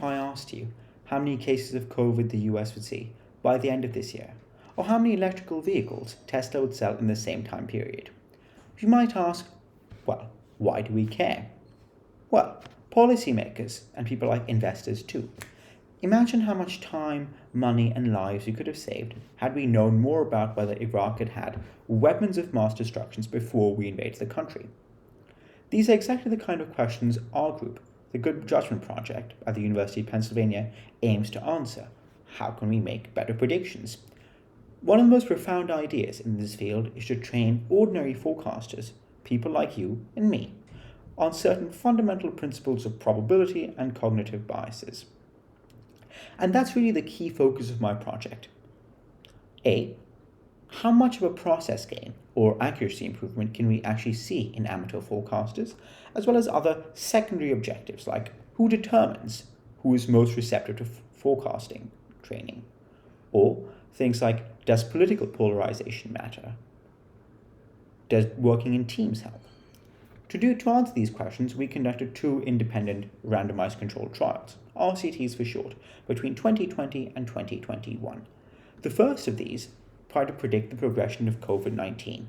I asked you how many cases of COVID the US would see by the end of this year, or how many electrical vehicles Tesla would sell in the same time period? You might ask, well, why do we care? Well, policymakers and people like investors too. Imagine how much time, money, and lives we could have saved had we known more about whether Iraq had weapons of mass destruction before we invaded the country. These are exactly the kind of questions our group, the Good Judgment Project at the University of Pennsylvania, aims to answer. How can we make better predictions? One of the most profound ideas in this field is to train ordinary forecasters, people like you and me, on certain fundamental principles of probability and cognitive biases. And that's really the key focus of my project. A, how much of a process gain or accuracy improvement can we actually see in amateur forecasters, as well as other secondary objectives like who determines who is most receptive to forecasting training, or things like does political polarization matter? Does working in teams help? To answer these questions, we conducted 2 independent randomized controlled trials, RCTs for short, between 2020 and 2021. The first of these tried to predict the progression of COVID-19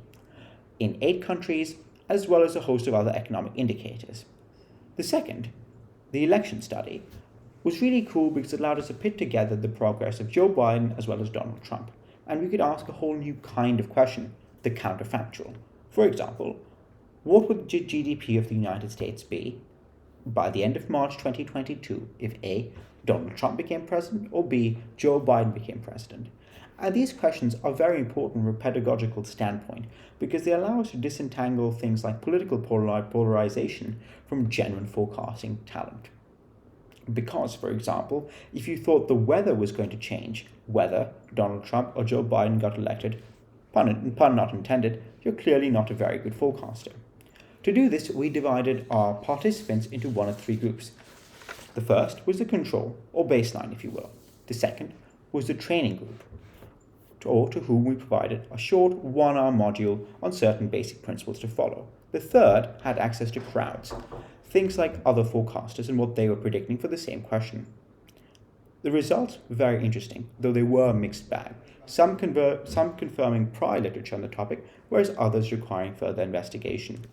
in 8 countries, as well as a host of other economic indicators. The second, the election study, was really cool because it allowed us to pit together the progress of Joe Biden as well as Donald Trump, and we could ask a whole new kind of question, the counterfactual. For example, what would the GDP of the United States be by the end of March 2022 if A, Donald Trump became president, or B, Joe Biden became president? And these questions are very important from a pedagogical standpoint because they allow us to disentangle things like political polarization from genuine forecasting talent. Because, for example, if you thought the weather was going to change, whether Donald Trump or Joe Biden got elected, pun not intended, you're clearly not a very good forecaster. To do this, we divided our participants into one of 3 groups. The first was the control, or baseline, if you will. The second was the training group, to whom we provided a short 1-hour module on certain basic principles to follow. The third had access to crowds, things like other forecasters and what they were predicting for the same question. The results were very interesting, though they were a mixed bag, some confirming prior literature on the topic, whereas others requiring further investigation.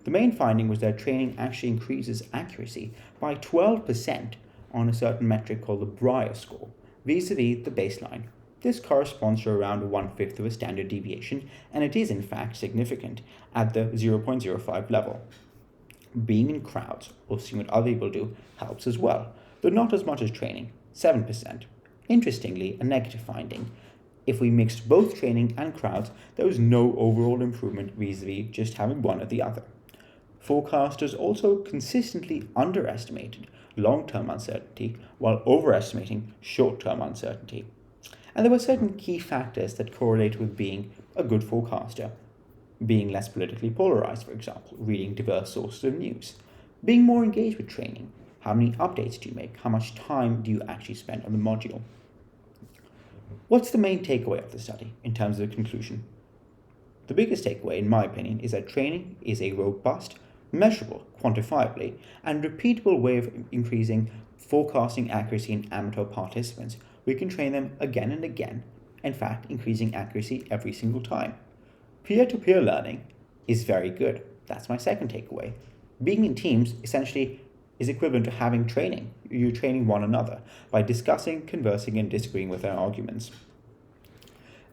The main finding was that training actually increases accuracy by 12% on a certain metric called the Breyer score, vis-a-vis the baseline. This corresponds to around 1/5 of a standard deviation, and it is in fact significant at the 0.05 level. Being in crowds, or seeing what other people do, helps as well, though not as much as training, 7%. Interestingly, a negative finding. If we mixed both training and crowds, there was no overall improvement vis-a-vis just having one or the other. Forecasters also consistently underestimated long-term uncertainty while overestimating short-term uncertainty. And there were certain key factors that correlate with being a good forecaster. Being less politically polarized, for example, reading diverse sources of news. Being more engaged with training. How many updates do you make? How much time do you actually spend on the module? What's the main takeaway of the study in terms of the conclusion? The biggest takeaway, in my opinion, is that training is a robust, measurable, quantifiably, and repeatable way of increasing forecasting accuracy in amateur participants. We can train them again and again, in fact, increasing accuracy every single time. Peer-to-peer learning is very good. That's my second takeaway. Being in teams essentially is equivalent to having training. You're training one another by discussing, conversing, and disagreeing with their arguments.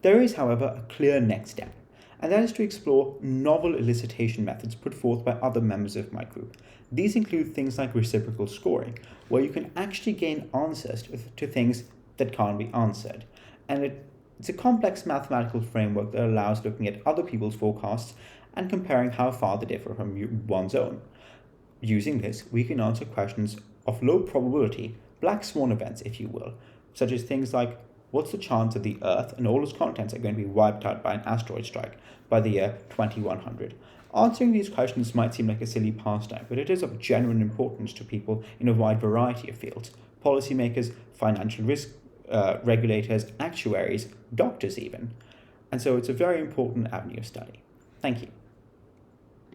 There is, however, a clear next step, and that is to explore novel elicitation methods put forth by other members of my group. These include things like reciprocal scoring, where you can actually gain answers to things that can't be answered. And it's a complex mathematical framework that allows looking at other people's forecasts and comparing how far they differ from one's own. Using this, we can answer questions of low probability, black swan events, if you will, such as things like, what's the chance that the Earth and all its contents are going to be wiped out by an asteroid strike by the year 2100? Answering these questions might seem like a silly pastime, but it is of genuine importance to people in a wide variety of fields: policymakers, financial risk regulators, actuaries, doctors even. And so it's a very important avenue of study. Thank you.